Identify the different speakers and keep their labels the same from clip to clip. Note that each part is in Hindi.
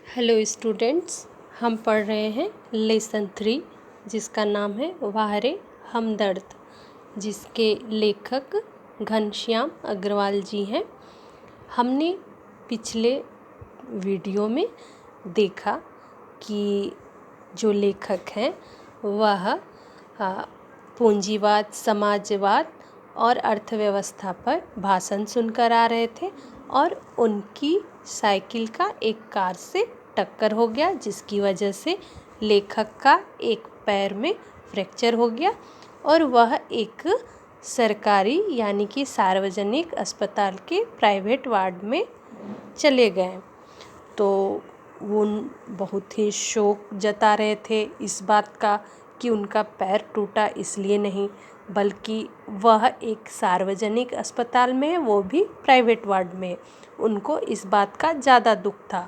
Speaker 1: हेलो स्टूडेंट्स, हम पढ़ रहे हैं लेसन 3 जिसका नाम है वाहरे हमदर्द, जिसके लेखक घनश्याम अग्रवाल जी हैं। हमने पिछले वीडियो में देखा कि जो लेखक हैं वह पूंजीवाद, समाजवाद और अर्थव्यवस्था पर भाषण सुनकर आ रहे थे और उनकी साइकिल का एक कार से टक्कर हो गया, जिसकी वजह से लेखक का एक पैर में फ्रैक्चर हो गया और वह एक सरकारी यानी कि सार्वजनिक अस्पताल के प्राइवेट वार्ड में चले गए। तो वो बहुत ही शोक जता रहे थे इस बात का कि उनका पैर टूटा इसलिए नहीं, बल्कि वह एक सार्वजनिक अस्पताल में है, वो भी प्राइवेट वार्ड में। उनको इस बात का ज़्यादा दुख था।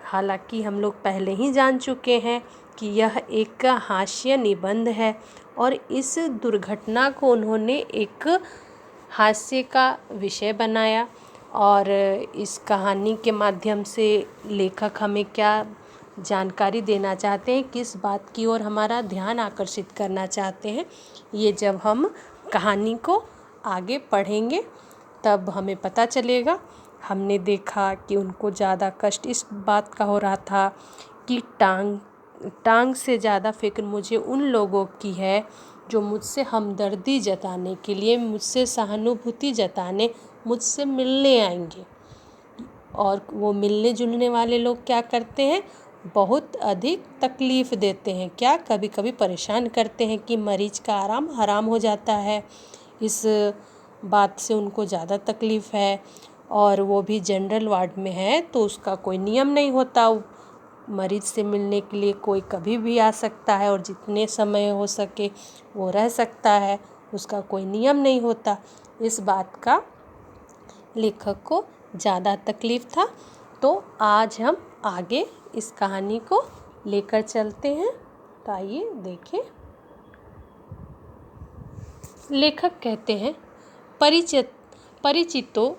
Speaker 1: हालांकि हम लोग पहले ही जान चुके हैं कि यह एक हास्य निबंध है और इस दुर्घटना को उन्होंने एक हास्य का विषय बनाया। और इस कहानी के माध्यम से लेखक हमें क्या जानकारी देना चाहते हैं, किस बात की ओर हमारा ध्यान आकर्षित करना चाहते हैं, ये जब हम कहानी को आगे पढ़ेंगे तब हमें पता चलेगा। हमने देखा कि उनको ज़्यादा कष्ट इस बात का हो रहा था कि टांग से ज़्यादा फिक्र मुझे उन लोगों की है जो मुझसे हमदर्दी जताने के लिए, मुझसे सहानुभूति जताने मुझसे मिलने आएंगे। और वो मिलने जुलने वाले लोग क्या करते हैं, बहुत अधिक तकलीफ़ देते हैं, क्या कभी कभी परेशान करते हैं कि मरीज का आराम हराम हो जाता है। इस बात से उनको ज़्यादा तकलीफ़ है और वो भी जनरल वार्ड में है तो उसका कोई नियम नहीं होता। मरीज से मिलने के लिए कोई कभी भी आ सकता है और जितने समय हो सके वो रह सकता है, उसका कोई नियम नहीं होता। इस बात का लेखक को ज़्यादा तकलीफ़ था। तो आज हम आगे इस कहानी को लेकर चलते हैं, तो आइए देखें। लेखक कहते हैं, परिचितों,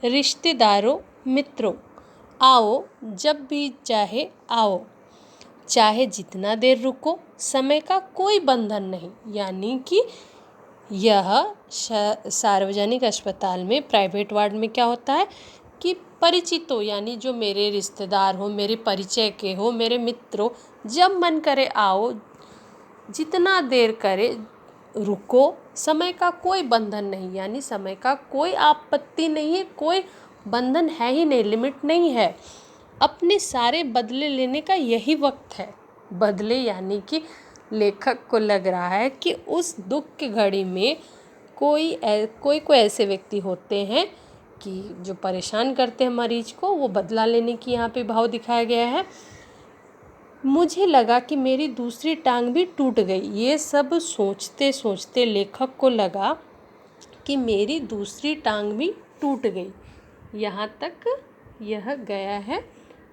Speaker 1: रिश्तेदारों, मित्रों, आओ जब भी चाहे आओ, चाहे जितना देर रुको, समय का कोई बंधन नहीं। यानी कि यह सार्वजनिक अस्पताल में प्राइवेट वार्ड में क्या होता है कि परिचितों यानी जो मेरे रिश्तेदार हो, मेरे परिचय के हो, मेरे मित्रों, जब मन करे आओ, जितना देर करे रुको, समय का कोई बंधन नहीं। यानी समय का कोई आपत्ति नहीं है, कोई बंधन है ही नहीं, लिमिट नहीं है। अपने सारे बदले लेने का यही वक्त है। बदले यानी कि लेखक को लग रहा है कि उस दुख की घड़ी में कोई ऐसे व्यक्ति होते हैं कि जो परेशान करते हैं मरीज को, वो बदला लेने की यहाँ पे भाव दिखाया गया है। मुझे लगा कि मेरी दूसरी टांग भी टूट गई। ये सब सोचते सोचते लेखक को लगा कि मेरी दूसरी टांग भी टूट गई। यहाँ तक यह गया है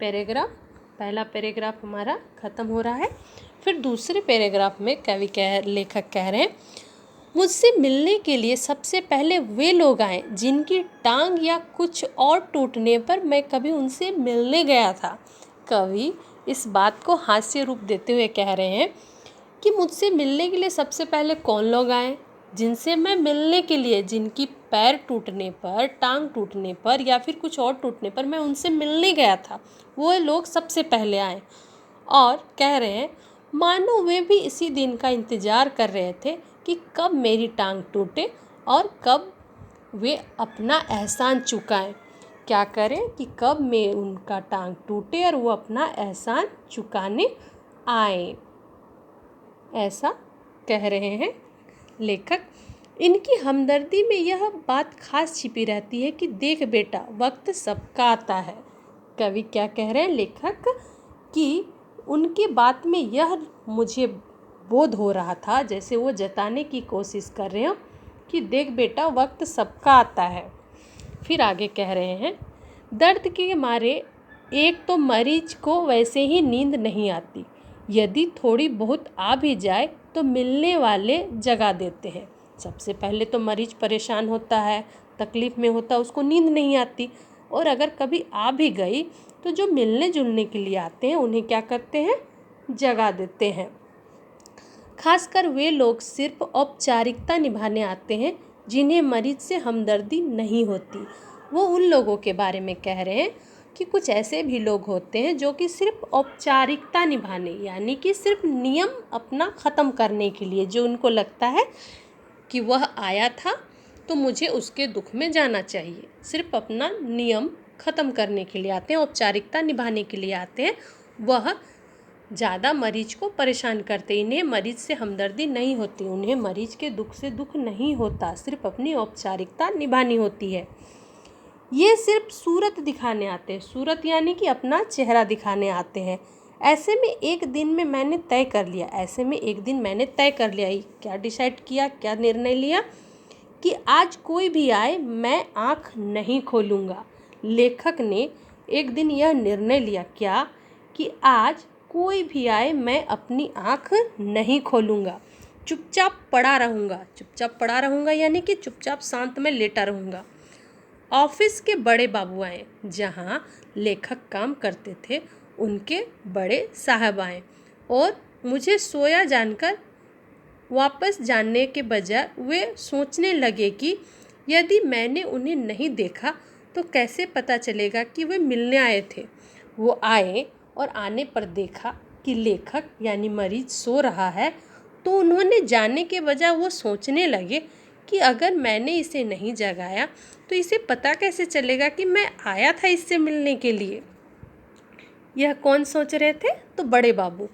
Speaker 1: पैराग्राफ। पहला पैराग्राफ हमारा ख़त्म हो रहा है। फिर दूसरे पैराग्राफ में लेखक कह रहे हैं, मुझसे मिलने के लिए सबसे पहले वे लोग आए जिनकी टांग या कुछ और टूटने पर मैं कभी उनसे मिलने गया था। कवि इस बात को हास्य रूप देते हुए कह रहे हैं कि मुझसे मिलने के लिए सबसे पहले कौन लोग आए, जिनसे मैं मिलने के लिए, जिनकी पैर टूटने पर, टांग टूटने पर या फिर कुछ और टूटने पर मैं उनसे मिलने गया था, वो लोग सबसे पहले आए। और कह रहे हैं, मानो वे भी इसी दिन का इंतज़ार कर रहे थे कि कब मेरी टांग टूटे और कब वे अपना एहसान चुकाएं। क्या करें कि कब में उनका टांग टूटे और वो अपना एहसान चुकाने आए, ऐसा कह रहे हैं लेखक। इनकी हमदर्दी में यह बात खास छिपी रहती है कि देख बेटा, वक्त सबका आता है। कवि क्या कह रहे हैं, लेखक, कि उनकी बात में यह मुझे बोध हो रहा था, जैसे वो जताने की कोशिश कर रहे हो कि देख बेटा, वक्त सबका आता है। फिर आगे कह रहे हैं, दर्द के मारे एक तो मरीज को वैसे ही नींद नहीं आती, यदि थोड़ी बहुत आ भी जाए तो मिलने वाले जगा देते हैं। सबसे पहले तो मरीज परेशान होता है, तकलीफ़ में होता है, उसको नींद नहीं आती। और अगर कभी आ भी गई तो जो मिलने जुलने के लिए आते हैं उन्हें क्या करते हैं, जगा देते हैं। खासकर वे लोग सिर्फ औपचारिकता निभाने आते हैं जिन्हें मरीज से हमदर्दी नहीं होती। वो उन लोगों के बारे में कह रहे हैं कि कुछ ऐसे भी लोग होते हैं जो कि सिर्फ औपचारिकता निभाने, यानी कि सिर्फ नियम अपना ख़त्म करने के लिए, जो उनको लगता है कि वह आया था तो मुझे उसके दुख में जाना चाहिए, सिर्फ अपना नियम ख़त्म करने के लिए आते हैं, औपचारिकता निभाने के लिए आते हैं। वह ज़्यादा मरीज को परेशान करते, इन्हें मरीज से हमदर्दी नहीं होती, उन्हें मरीज के दुख से दुख नहीं होता, सिर्फ अपनी औपचारिकता निभानी होती है। ये सिर्फ सूरत दिखाने आते हैं, सूरत यानी कि अपना चेहरा दिखाने आते हैं। ऐसे में एक दिन मैंने तय कर लिया, क्या डिसाइड किया, क्या निर्णय लिया कि आज कोई भी आए मैं आँख नहीं खोलूँगा। लेखक ने एक दिन यह निर्णय लिया, क्या, कि आज कोई भी आए मैं अपनी आँख नहीं खोलूँगा, चुपचाप पड़ा रहूँगा यानी कि चुपचाप शांत में लेटा रहूँगा। ऑफिस के बड़े बाबू आए, जहाँ लेखक काम करते थे उनके बड़े साहब आए और मुझे सोया जानकर वापस जाने के बजाय वे सोचने लगे कि यदि मैंने उन्हें नहीं देखा तो कैसे पता चलेगा कि वे मिलने आए थे। वो आए और आने पर देखा कि लेखक यानी मरीज सो रहा है, तो उन्होंने जाने के बजाय वो सोचने लगे कि अगर मैंने इसे नहीं जगाया तो इसे पता कैसे चलेगा कि मैं आया था इससे मिलने के लिए। यह कौन सोच रहे थे, तो बड़े बाबू।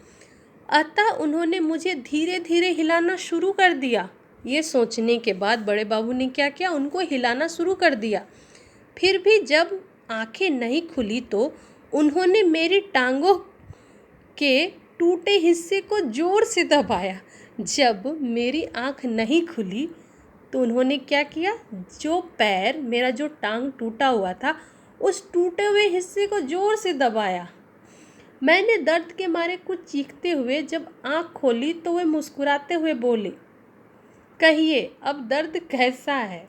Speaker 1: अतः उन्होंने मुझे धीरे धीरे हिलाना शुरू कर दिया। ये सोचने के बाद बड़े बाबू ने क्या किया, उनको हिलाना शुरू कर दिया। फिर भी जब आंखें नहीं खुली तो उन्होंने मेरी टांगों के टूटे हिस्से को जोर से दबाया। जब मेरी आंख नहीं खुली तो उन्होंने क्या किया, जो पैर मेरा जो टांग टूटा हुआ था उस टूटे हुए हिस्से को जोर से दबाया। मैंने दर्द के मारे कुछ चीखते हुए जब आंख खोली तो वे मुस्कुराते हुए बोले, कहिए अब दर्द कैसा है।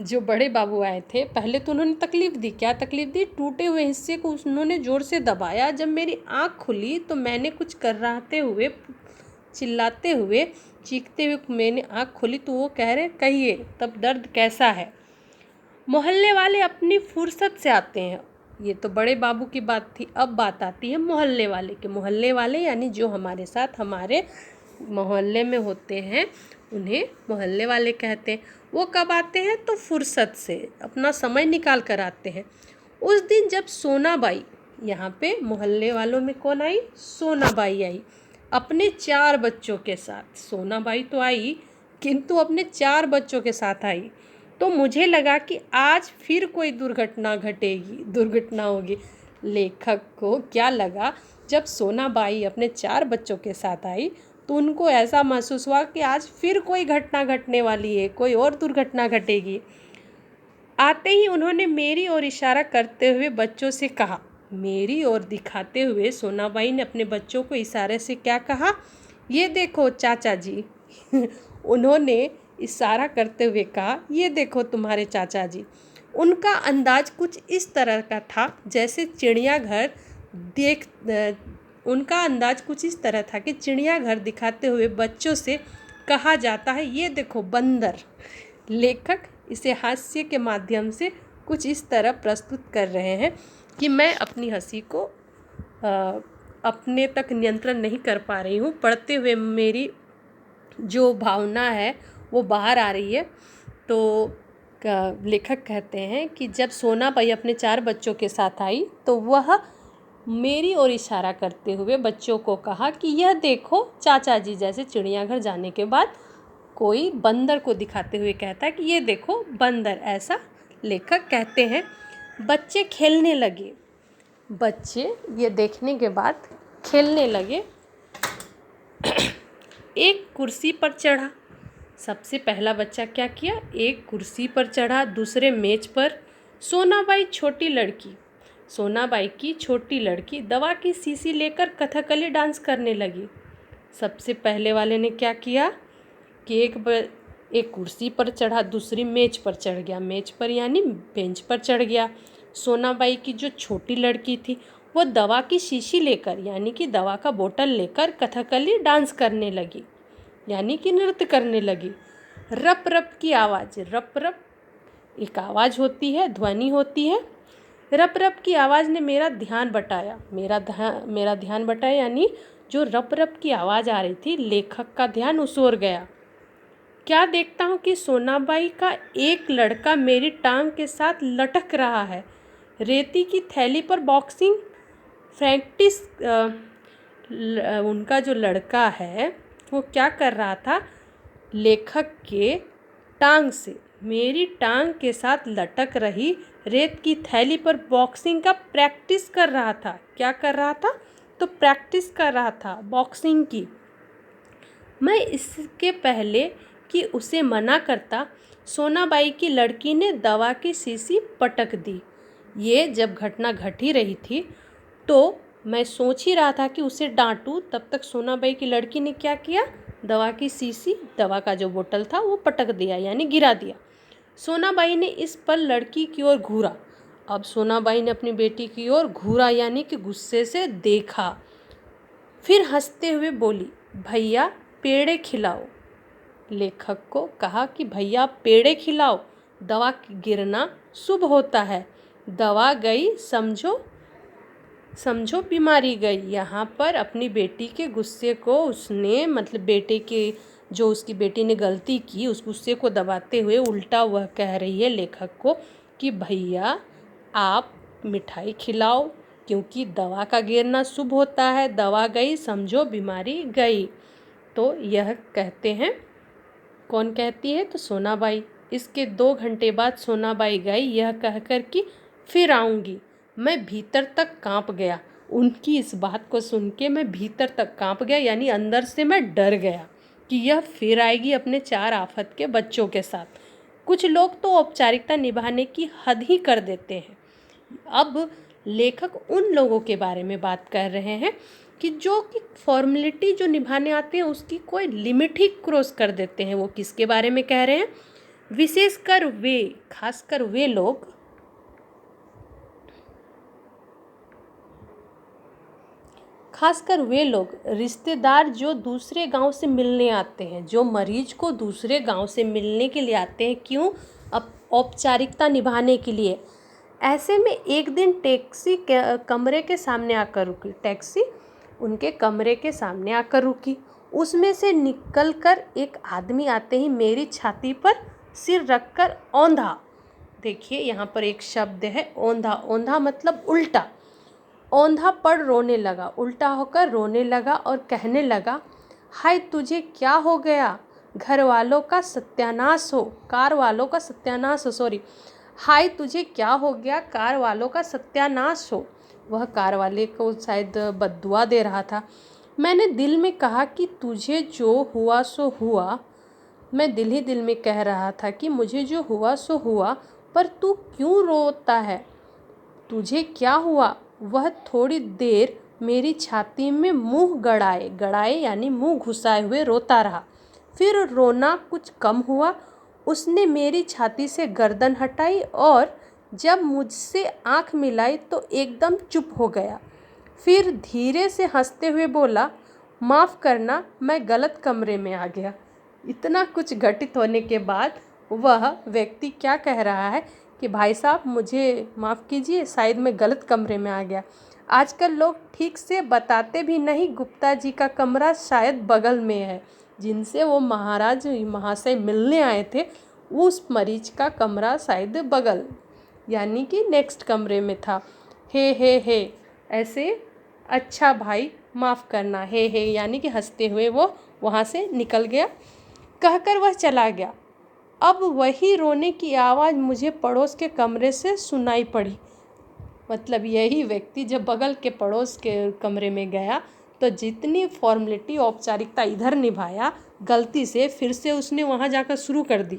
Speaker 1: जो बड़े बाबू आए थे पहले तो उन्होंने तकलीफ़ दी, क्या तकलीफ़ दी, टूटे हुए हिस्से को उन्होंने ज़ोर से दबाया। जब मेरी आँख खुली तो मैंने कुछ कराहते हुए, चिल्लाते हुए, चीखते हुए मैंने आँख खोली तो वो कह रहे, कहिए तब दर्द कैसा है। मोहल्ले वाले अपनी फुर्सत से आते हैं। ये तो बड़े बाबू की बात थी। अब बात आती है मोहल्ले वाले के। मोहल्ले वाले यानी जो हमारे साथ हमारे मोहल्ले में होते हैं उन्हें मोहल्ले वाले कहते हैं। वो कब आते हैं, तो फुर्सत से अपना समय निकाल कर आते हैं। उस दिन जब सोनाबाई, यहाँ पे मोहल्ले वालों में कौन आई, सोनाबाई आई अपने 4 बच्चों के साथ। सोनाबाई तो आई किंतु अपने 4 बच्चों के साथ आई। तो मुझे लगा कि आज फिर कोई दुर्घटना होगी। लेखक को क्या लगा, जब सोनाबाई अपने 4 बच्चों के साथ आई तो उनको ऐसा महसूस हुआ कि आज फिर कोई घटना घटने वाली है, कोई और दुर्घटना घटेगी। आते ही उन्होंने मेरी ओर इशारा करते हुए बच्चों से कहा, मेरी ओर दिखाते हुए सोनाबाई ने अपने बच्चों को इशारे से क्या कहा, ये देखो चाचा जी। उन्होंने इशारा करते हुए कहा, ये देखो तुम्हारे चाचा जी। उनका अंदाज कुछ इस तरह का था जैसे चिड़ियाघर दिखाते हुए बच्चों से कहा जाता है, ये देखो बंदर। लेखक इसे हास्य के माध्यम से कुछ इस तरह प्रस्तुत कर रहे हैं कि मैं अपनी हंसी को अपने तक नियंत्रण नहीं कर पा रही हूँ। पढ़ते हुए मेरी जो भावना है वो बाहर आ रही है। तो लेखक कहते हैं कि जब सोनाबाई अपने 4 बच्चों के साथ आई तो वह मेरी ओर इशारा करते हुए बच्चों को कहा कि यह देखो चाचा जी, जैसे चिड़ियाघर जाने के बाद कोई बंदर को दिखाते हुए कहता है कि ये देखो बंदर, ऐसा लेखक कहते हैं। बच्चे खेलने लगे। बच्चे ये देखने के बाद खेलने लगे। एक कुर्सी पर चढ़ा। सबसे पहला बच्चा क्या किया, एक कुर्सी पर चढ़ा, दूसरे मेज पर। सोनाबाई की छोटी लड़की दवा की शीशी लेकर कथकली डांस करने लगी। सबसे पहले वाले ने क्या किया कि एक कुर्सी पर चढ़ा, दूसरी मेज पर चढ़ गया, मेज पर यानी बेंच पर चढ़ गया। सोनाबाई की जो छोटी लड़की थी वो दवा की शीशी लेकर यानी कि दवा का बोतल लेकर कथकली डांस करने लगी यानी कि नृत्य करने लगी। रप रप की आवाज़, रप रप एक आवाज़ होती है, ध्वनि होती है। रप रप की आवाज़ ने मेरा ध्यान बटाया, मेरा ध्यान बटाया यानी जो रप रप की आवाज़ आ रही थी, लेखक का ध्यान उस ओर गया। क्या देखता हूँ कि सोनाबाई का एक लड़का मेरी टांग के साथ लटक रहा है। रेती की थैली पर बॉक्सिंग प्रैक्टिस उनका जो लड़का है वो क्या कर रहा था, लेखक के टांग से मेरी टांग के साथ लटक रही रेत की थैली पर बॉक्सिंग का प्रैक्टिस कर रहा था। क्या कर रहा था? तो प्रैक्टिस कर रहा था बॉक्सिंग की। मैं इसके पहले कि उसे मना करता, सोनाबाई की लड़की ने दवा की शीशी पटक दी। ये जब घटना घट ही रही थी तो मैं सोच ही रहा था कि उसे डांटूं, तब तक सोनाबाई की लड़की ने क्या किया, दवा की शीशी, दवा का जो बोतल था वो पटक दिया यानी गिरा दिया। सोनाबाई ने इस पर लड़की की ओर घूरा। अब सोनाबाई ने अपनी बेटी की ओर घूरा यानी कि गुस्से से देखा। फिर हंसते हुए बोली, भैया पेड़े खिलाओ। लेखक को कहा कि भैया पेड़े खिलाओ, दवा गिरना शुभ होता है। दवा गई समझो, समझो बीमारी गई। यहाँ पर अपनी बेटी के गुस्से को उसने मतलब बेटे के जो उसकी बेटी ने गलती की उस गुस्से को दबाते हुए उल्टा वह कह रही है लेखक को कि भैया आप मिठाई खिलाओ क्योंकि दवा का गिरना शुभ होता है। दवा गई समझो बीमारी गई। तो यह कहते हैं, कौन कहती है? तो सोनाबाई। इसके 2 घंटे बाद सोनाबाई गई यह कहकर कि फिर आऊँगी। मैं भीतर तक कांप गया। उनकी इस बात को सुन के मैं भीतर तक कांप गया यानी अंदर से मैं डर गया कि यह फिर आएगी अपने 4 आफत के बच्चों के साथ। कुछ लोग तो औपचारिकता निभाने की हद ही कर देते हैं। अब लेखक उन लोगों के बारे में बात कर रहे हैं कि जो कि फॉर्मेलिटी जो निभाने आते हैं उसकी कोई लिमिट ही क्रॉस कर देते हैं। वो किसके बारे में कह रहे हैं? विशेषकर वे, खासकर वे लोग रिश्तेदार जो दूसरे गांव से मिलने आते हैं, जो मरीज को दूसरे गांव से मिलने के लिए आते हैं। क्यों? औपचारिकता निभाने के लिए। ऐसे में एक दिन टैक्सी कमरे के सामने आकर रुकी। टैक्सी उनके कमरे के सामने आकर रुकी। उसमें से निकलकर एक आदमी आते ही मेरी छाती पर सिर रखकर औंधा। देखिए यहाँ पर एक शब्द है औंधा। औंधा मतलब उल्टा। औंधा पड़ रोने लगा, उल्टा होकर रोने लगा और कहने लगा, हाय तुझे क्या हो गया? घर वालों का सत्यानाश हो, कार वालों का सत्यानाश हो, सॉरी, हाय तुझे क्या हो गया? कार वालों का सत्यानाश हो। वह कार वाले को शायद बद्दुआ दे रहा था। मैंने दिल में कहा कि तुझे जो हुआ सो हुआ। मैं दिल ही दिल में कह रहा था कि मुझे जो हुआ सो हुआ, पर तू क्यों रोता है? तुझे क्या हुआ? वह थोड़ी देर मेरी छाती में मुंह गड़ाए गड़ाए यानी मुंह घुसाए हुए रोता रहा। फिर रोना कुछ कम हुआ। उसने मेरी छाती से गर्दन हटाई और जब मुझसे आंख मिलाई तो एकदम चुप हो गया। फिर धीरे से हंसते हुए बोला, माफ़ करना मैं गलत कमरे में आ गया। इतना कुछ घटित होने के बाद वह व्यक्ति क्या कह रहा है कि भाई साहब मुझे माफ़ कीजिए, शायद मैं गलत कमरे में आ गया। आजकल लोग ठीक से बताते भी नहीं गुप्ता जी का कमरा शायद बगल में है। जिनसे वो महाराज महाशय मिलने आए थे उस मरीज का कमरा शायद बगल यानी कि नेक्स्ट कमरे में था। हे ऐसे, अच्छा भाई माफ़ करना, हे यानी कि हंसते हुए वो वहाँ से निकल गया। कहकर वह चला गया। अब वही रोने की आवाज़ मुझे पड़ोस के कमरे से सुनाई पड़ी। मतलब यही व्यक्ति जब बगल के पड़ोस के कमरे में गया तो जितनी फॉर्मेलिटी औपचारिकता इधर निभाया, गलती से फिर से उसने वहाँ जाकर शुरू कर दी।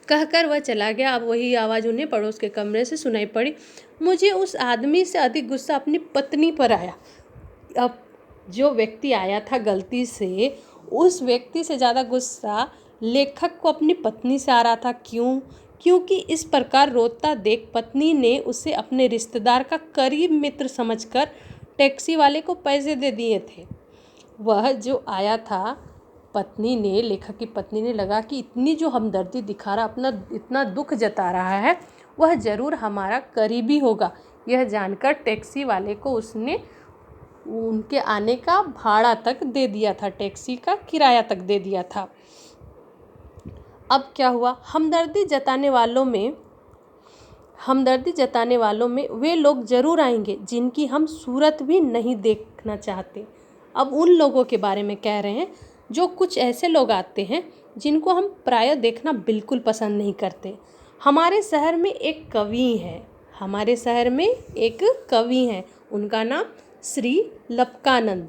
Speaker 1: कहकर वह चला गया। अब वही आवाज़ उन्हें पड़ोस के कमरे से सुनाई पड़ी। मुझे उस आदमी से अधिक गुस्सा अपनी पत्नी पर आया। अब जो व्यक्ति आया था गलती से, उस व्यक्ति से ज़्यादा गुस्सा लेखक को अपनी पत्नी से आ रहा था। क्यों? क्योंकि इस प्रकार रोता देख पत्नी ने उसे अपने रिश्तेदार का करीब मित्र समझकर टैक्सी वाले को पैसे दे दिए थे। वह जो आया था, लेखक की पत्नी ने लगा कि इतनी जो हमदर्दी दिखा रहा, अपना इतना दुख जता रहा है, वह ज़रूर हमारा करीबी होगा। यह जानकर टैक्सी वाले को उसने उनके आने का भाड़ा तक दे दिया था, टैक्सी का किराया तक दे दिया था। अब क्या हुआ? हमदर्दी जताने वालों में वे लोग ज़रूर आएंगे जिनकी हम सूरत भी नहीं देखना चाहते। अब उन लोगों के बारे में कह रहे हैं, जो कुछ ऐसे लोग आते हैं जिनको हम प्रायः देखना बिल्कुल पसंद नहीं करते। हमारे शहर में एक कवि हैं, उनका नाम श्री लपकानंद।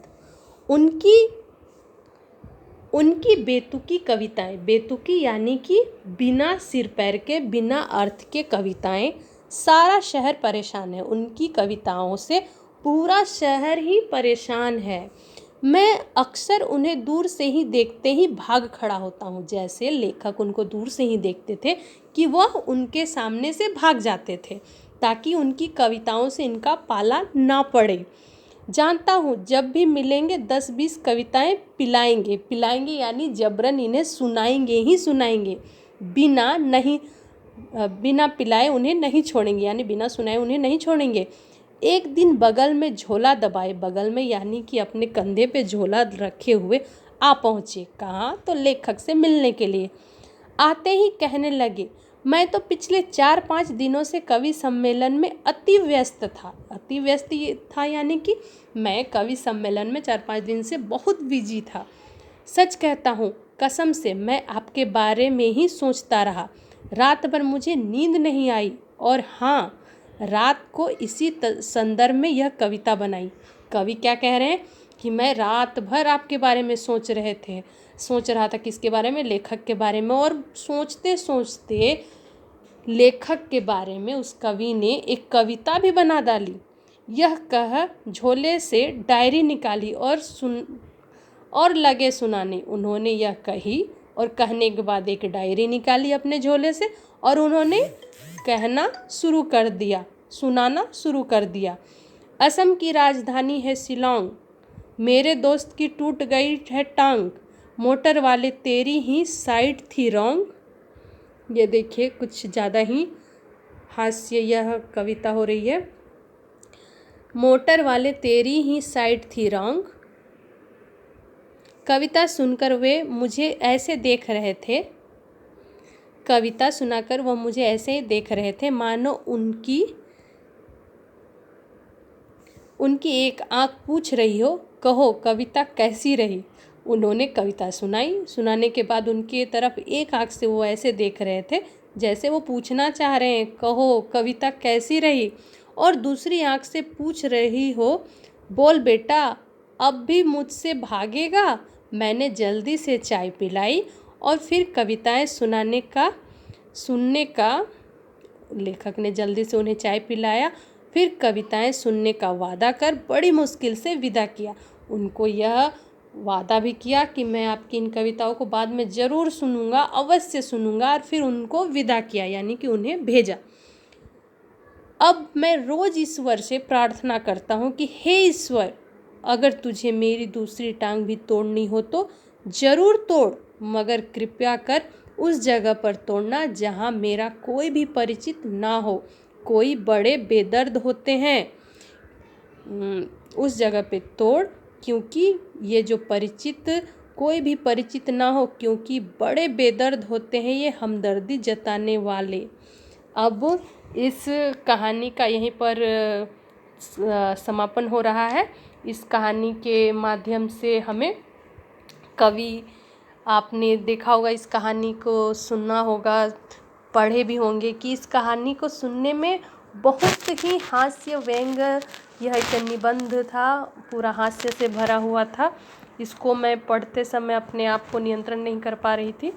Speaker 1: उनकी बेतुकी कविताएं, बेतुकी यानी कि बिना सिर पैर के, बिना अर्थ के कविताएं, सारा शहर परेशान है। उनकी कविताओं से पूरा शहर ही परेशान है। मैं अक्सर उन्हें दूर से ही देखते ही भाग खड़ा होता हूँ। जैसे लेखक उनको दूर से ही देखते थे कि वह उनके सामने से भाग जाते थे, ताकि उनकी कविताओं से इनका पाला ना पड़े। जानता हूँ जब भी मिलेंगे 10-20 कविताएं पिलाएंगे यानी जबरन इन्हें सुनाएंगे। बिना पिलाए उन्हें नहीं छोड़ेंगे, यानी बिना सुनाए उन्हें नहीं छोड़ेंगे। एक दिन बगल में झोला दबाए, बगल में यानी कि अपने कंधे पे झोला रखे हुए आ पहुँचे। कहाँ? तो लेखक से मिलने के लिए। आते ही कहने लगे, मैं तो पिछले 4-5 दिनों से कवि सम्मेलन में अति व्यस्त था यानी कि मैं कवि सम्मेलन में 4-5 दिन से बहुत बिजी था। सच कहता हूँ, कसम से मैं आपके बारे में ही सोचता रहा। रात भर मुझे नींद नहीं आई, और हाँ, रात को इसी संदर्भ में यह कविता बनाई। कवि क्या कह रहे हैं कि मैं रात भर आपके बारे में सोच रहा था। किसके बारे में? लेखक के बारे में। और सोचते सोचते लेखक के बारे में उस कवि ने एक कविता भी बना डाली। यह कह झोले से डायरी निकाली और लगे सुनाने। उन्होंने यह कही और कहने के बाद एक डायरी निकाली अपने झोले से, और उन्होंने सुनाना शुरू कर दिया। असम की राजधानी है शिलांग, मेरे दोस्त की टूट गई है टांग, मोटर वाले तेरी ही साइड थी रॉन्ग। ये देखिए, कुछ ज़्यादा ही हास्य यह कविता हो रही है। मोटर वाले तेरी ही साइड थी रॉन्ग। कविता सुनकर वे मुझे ऐसे देख रहे थे, कविता सुनाकर वह मुझे ऐसे ही देख रहे थे मानो उनकी एक आँख पूछ रही हो, कहो कविता कैसी रही। उन्होंने कविता सुनाने के बाद उनकी तरफ एक आँख से वो ऐसे देख रहे थे जैसे वो पूछना चाह रहे हैं, कहो कविता कैसी रही, और दूसरी आँख से पूछ रही हो, बोल बेटा अब भी मुझसे भागेगा। मैंने जल्दी से चाय पिलाई और फिर कविताएं सुनने का लेखक ने जल्दी से उन्हें चाय पिलाया, फिर कविताएं सुनने का वादा कर बड़ी मुश्किल से विदा किया। उनको यह वादा भी किया कि मैं आपकी इन कविताओं को बाद में ज़रूर सुनूंगा, अवश्य सुनूंगा, और फिर उनको विदा किया यानी कि उन्हें भेजा। अब मैं रोज़ ईश्वर से प्रार्थना करता हूँ कि हे ईश्वर, अगर तुझे मेरी दूसरी टांग भी तोड़नी हो तो ज़रूर तोड़, मगर कृपया कर उस जगह पर तोड़ना जहाँ मेरा कोई भी परिचित ना हो। कोई बड़े बेदर्द होते हैं, उस जगह पे तोड़, क्योंकि ये जो कोई भी परिचित ना हो, क्योंकि बड़े बेदर्द होते हैं ये हमदर्दी जताने वाले। अब इस कहानी का यहीं पर समापन हो रहा है। इस कहानी के माध्यम से हमें आपने देखा होगा, इस कहानी को सुना होगा, पढ़े भी होंगे कि इस कहानी को सुनने में बहुत ही हास्य व्यंग, यह एक निबंध था, पूरा हास्य से भरा हुआ था। इसको मैं पढ़ते समय अपने आप को नियंत्रण नहीं कर पा रही थी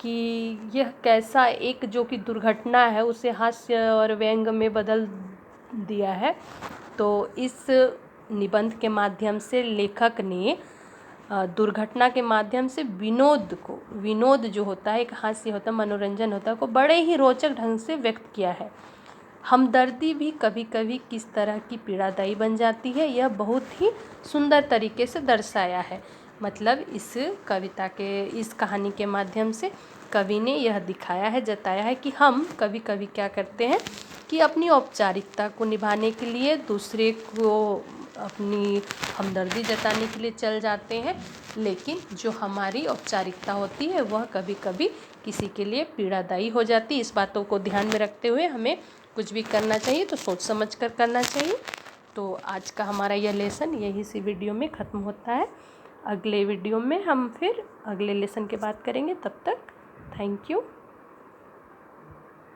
Speaker 1: कि यह कैसा एक जो कि दुर्घटना है उसे हास्य और व्यंग में बदल दिया है। तो इस निबंध के माध्यम से लेखक ने दुर्घटना के माध्यम से विनोद जो होता है, एक हास्य होता है, मनोरंजन होता है, को बड़े ही रोचक ढंग से व्यक्त किया है। हमदर्दी भी कभी कभी किस तरह की पीड़ादायी बन जाती है, यह बहुत ही सुंदर तरीके से दर्शाया है। मतलब इस कहानी के माध्यम से कवि ने यह दिखाया है, जताया है कि हम कभी कभी क्या करते हैं कि अपनी औपचारिकता को निभाने के लिए दूसरे को अपनी हमदर्दी जताने के लिए चल जाते हैं, लेकिन जो हमारी औपचारिकता होती है वह कभी कभी किसी के लिए पीड़ादायी हो जाती है। इस बातों को ध्यान में रखते हुए हमें कुछ भी करना चाहिए तो सोच समझ कर करना चाहिए। तो आज का हमारा यह लेसन यही सी वीडियो में ख़त्म होता है। अगले वीडियो में हम फिर अगले लेसन की बात करेंगे। तब तक थैंक यू।